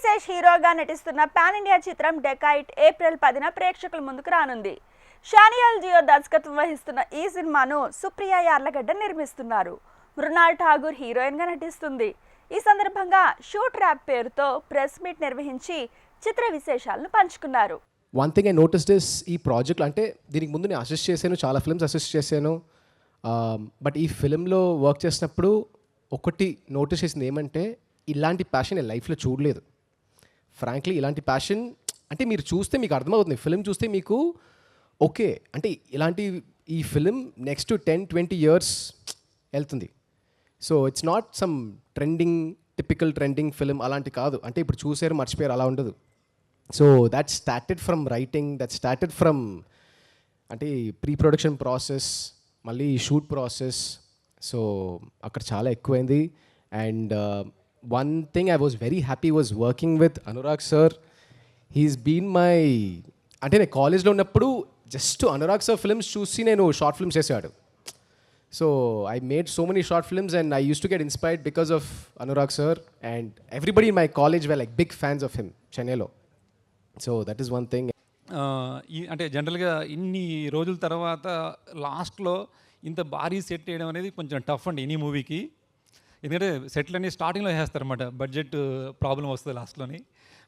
కీర్తిశేష్ హీరోగా నటిస్తున్న pan India చిత్రం డెకాయిట్ ఏప్రిల్ 10న ప్రేక్షకుల ముందుకు రానుంది. షానియాల్ జియో దర్శకత్వం వహిస్తున్న ఈ సినిమాను సుప్రియ యార్లగడ్డ నిర్మిస్తున్నారు. మృణాల్ ఠాగూర్ హీరోయిన్గా నటిస్తుంది. ఈ సందర్భంగా షూట్ ర్యాప్ పేరుతో ప్రెస్ మీట్ నిర్వహించి చిత్ర విశేషాలను పంచుకున్నారు. One thing I noticed is ఈ ప్రాజెక్ట్ అంటే దీనికి ముందు నేను అసిస్ట్ చేశాను, చాలా ఫిల్మ్స్ అసిస్ట్ చేశాను. బట్ ఈ ఫిల్మ్లో వర్క్ చేసినప్పుడు ఒకటి నోటీస్ చేసింది ఏమంటే ఇలాంటి ప్యాషన్ నేను లైఫ్లో చూడలేదు. ఫ్రాంక్లీ ఇలాంటి ప్యాషన్ అంటే మీరు చూస్తే మీకు అర్థమవుతుంది. ఫిల్మ్ చూస్తే మీకు ఓకే అంటే ఇలాంటి ఈ ఫిల్మ్ నెక్స్ట్ 10-20 years వెళ్తుంది. So it's not some typical trending film అలాంటి కాదు. అంటే ఇప్పుడు చూసారు మర్చిపోయారు అలా ఉండదు. So that started from writing, that started from అంటే ప్రీ ప్రొడక్షన్ ప్రాసెస్, మళ్ళీ షూట్ ప్రాసెస్. సో అక్కడ చాలా ఎక్కువైంది. And one thing I was very happy was working with Anurag sir. He's been my అంటే నేను కాలేజ్లో ఉన్నప్పుడు జస్ట్ అనురాగ్ సార్ ఫిల్మ్స్ చూసి నేను షార్ట్ ఫిల్మ్స్ చేసేవాడు. So I made so many short films and I used to get inspired because of Anurag sir, and everybody in my college were like big fans of him, Chennaiలో. So that is one thing. అంటే జనరల్గా ఇన్ని రోజుల తర్వాత లాస్ట్లో ఇంత భారీ set వేయడం అనేది కొంచెం టఫ్ అండి ఎనీ మూవీకి. ఎందుకంటే సెట్లన్నీ స్టార్టింగ్లో వేస్తారన్నమాట, బడ్జెట్ ప్రాబ్లం వస్తుంది లాస్ట్లోని.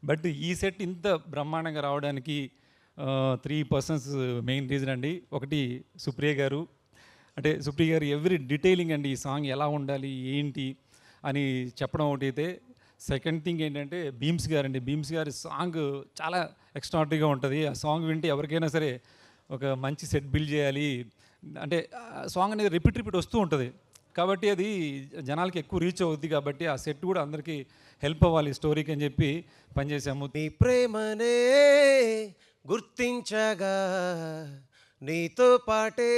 బట్ ఈ సెట్ ఇంత బ్రహ్మాండంగా రావడానికి 3 persons మెయిన్ రీజన్ అండి. ఒకటి సుప్రియ గారు, అంటే సుప్రియ గారు ఎవ్రీ డీటెయిలింగ్ అండి, ఈ సాంగ్ ఎలా ఉండాలి ఏంటి అని చెప్పడం ఒకటి అయితే, సెకండ్ థింగ్ ఏంటంటే భీమ్స్ గారి సాంగ్ చాలా ఎక్స్ట్రాడనరీగా ఉంటుంది. ఆ సాంగ్ వింటే ఎవరికైనా సరే ఒక మంచి సెట్ బిల్డ్ చేయాలి అంటే సాంగ్ అనేది రిపీట్ వస్తూ ఉంటుంది. కాబట్టి అది జనాలకి ఎక్కువ రీచ్ అవుద్ది. కాబట్టి ఆ సెట్ కూడా అందరికీ హెల్ప్ అవ్వాలి స్టోరీకి అని చెప్పి పనిచేసాము. నీ ప్రేమనే గుర్తించగా నీతో పాటే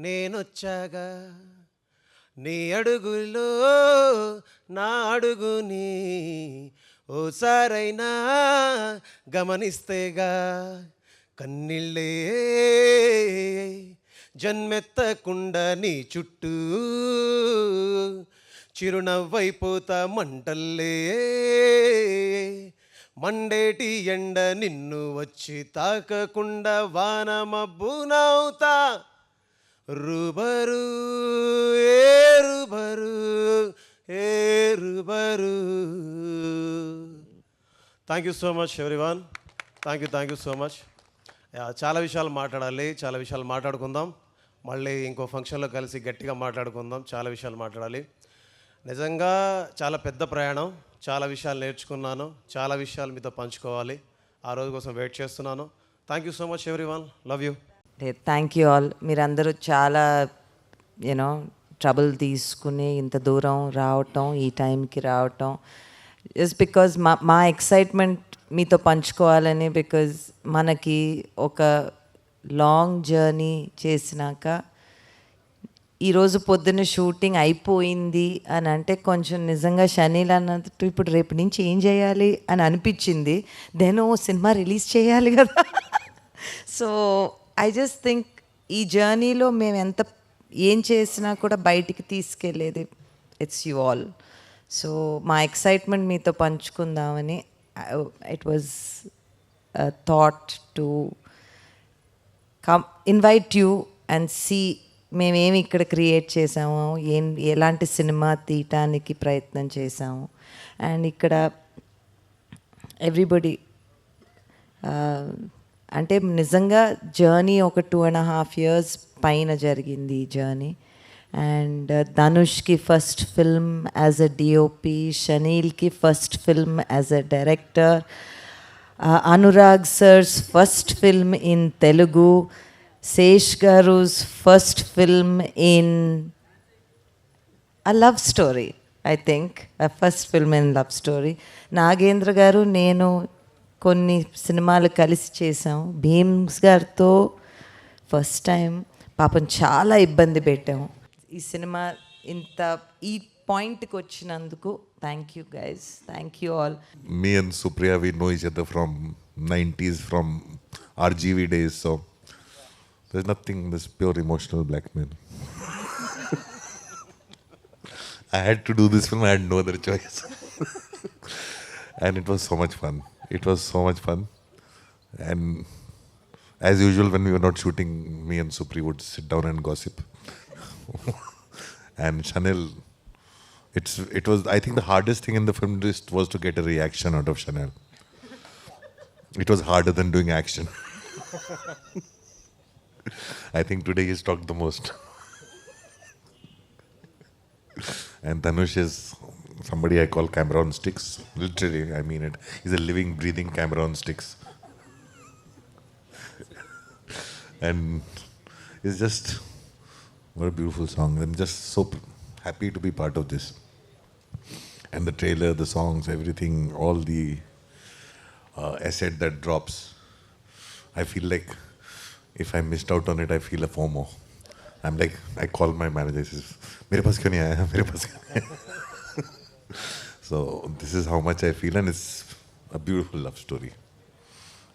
నేనొచ్చాగా, నీ అడుగులో నా అడుగుని ఓసారైనా గమనిస్తేగా, కన్నీళ్ళే జన్మెత్తకుండా నీ చుట్టూ చిరునవ్వైపోతా మంటల్లే, మండేటి ఎండ నిన్ను వచ్చి తాకకుండా వాన మబ్బునవుతా, రుబరు ఏరుబరు ఏరుబరు. Thank you so much everyone. Thank you so much. చాలా విషయాలు మాట్లాడాలి, చాలా విషయాలు మాట్లాడుకుందాం. మళ్ళీ ఇంకో ఫంక్షన్లో కలిసి గట్టిగా మాట్లాడుకుందాం. చాలా విషయాలు మాట్లాడాలి. నిజంగా చాలా పెద్ద ప్రయాణం, చాలా విషయాలు నేర్చుకున్నాను, చాలా విషయాలు మీతో పంచుకోవాలి. ఆ రోజు కోసం వెయిట్ చేస్తున్నాను. Thank you so much everyone. Love you. Thank you all. మీరందరూ చాలా ట్రబుల్ తీసుకుని ఇంత దూరం రావటం, ఈ టైంకి రావటం జస్ట్ బికాజ్ మా ఎక్సైట్మెంట్ మీతో పంచుకోవాలని. బికాజ్ మనకి ఒక లాంగ్ జర్నీ చేసినాక ఈరోజు పొద్దున్న షూటింగ్ అయిపోయింది అని అంటే కొంచెం నిజంగా షనీల్ అన్నట్టు ఇప్పుడు రేపు నుంచి ఏం చేయాలి అని అనిపించింది. దెన్ సినిమా రిలీజ్ చేయాలి కదా. సో ఐ జస్ట్ థింక్ ఈ జర్నీలో మేము ఏం చేసినా కూడా బయటికి తీసుకెళ్ళేది ఇట్స్ యూ ఆల్. సో మా ఎక్సైట్మెంట్ మీతో పంచుకుందామని it was thought to invite you and see మేమేమి ఇక్కడ క్రియేట్ చేసాము, ఎలాంటి సినిమా తీయటానికి ప్రయత్నం చేసాము. అండ్ ఇక్కడ ఎవ్రీబడి అంటే నిజంగా జర్నీ ఒక 2.5 years పైన జరిగింది ఈ జర్నీ. అండ్ ధనుష్కి first film as a DOP, షనీల్కి first film as a director, Anurag sir's first film in Telugu, Sesh గారు's first film in a love story, I think, a first film in love story. Nagendra గారు నేను కొన్ని సినిమాలు కలిసి చేసాం. భీమ్స్ గారితో ఫస్ట్ టైం పాపం చాలా ఇబ్బంది పెట్టాము. ఈ సినిమా ఈ పాయింట్కి వచ్చినందుకు thank you guys, thank you all. Me and Supriya, we know each other from 90s, from RGV days, so there's nothing, this pure emotional blackmail. I had to do this film, I had no other choice. And it was so much fun. It was so much fun. And as usual, when we were not shooting, me and Supri would sit down and gossip. And Chanel, it was, I think the hardest thing in the film just was to get a reaction out of Chanel. It was harder than doing action. I think today he's talked the most. And Dhanush is somebody I call camera on sticks. Literally, I mean it. He's a living, breathing camera on sticks. And it's just, what a beautiful song. I'm just so happy to be part of this. And the trailer, the songs, everything, all the asset that drops. I feel like if I missed out on it, I feel a FOMO. I'm like, I call my manager, he says, मेरे पास क्यों नहीं आया? मेरे पास क्यों नहीं आया? So this is how much I feel, and it's a beautiful love story.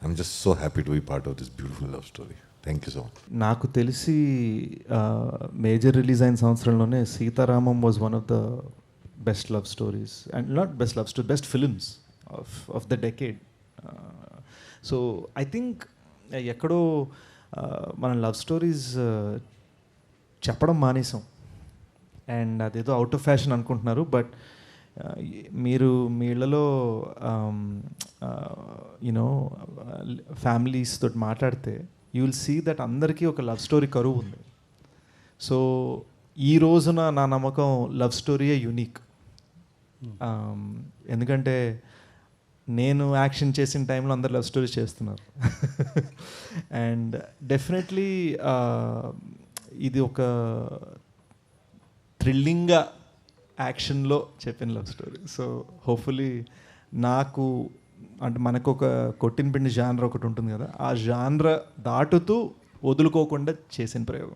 I'm just so happy to be part of this beautiful love story. Thank you so much. నాకు తెలిసి మేజర్ రిలీజ్ అయిన సంవత్సరంలోనే Sita Ramam was one of the best love stories and not best love story best films of the decade. So I think ఎక్కడో మన love stories చెప్పడం మానేసాం and అదేదో out of fashion అనుకుంటున్నారు. బట్ మీరు మీ ఇళ్ళలో యూనో ఫ్యామిలీస్ తోటి మాట్లాడితే యూ విల్ సీ దట్ అందరికీ ఒక లవ్ స్టోరీ కరువు ఉంది. సో ఈ రోజున నా నమ్మకం లవ్ స్టోరీయే యూనిక్. ఎందుకంటే నేను యాక్షన్ చేసిన టైంలో అందరు లవ్ స్టోరీస్ చేస్తున్నారు. అండ్ డెఫినెట్లీ ఇది ఒక థ్రిల్లింగ్గా యాక్షన్లో చెప్పిన లవ్ స్టోరీ. సో హోప్ఫుల్లీ నాకు అంటే మనకు ఒక కొట్టిన పిండి జానర్ ఒకటి ఉంటుంది కదా, ఆ జానర్ దాటుతూ వదులుకోకుండా చేసిన ప్రయోగం.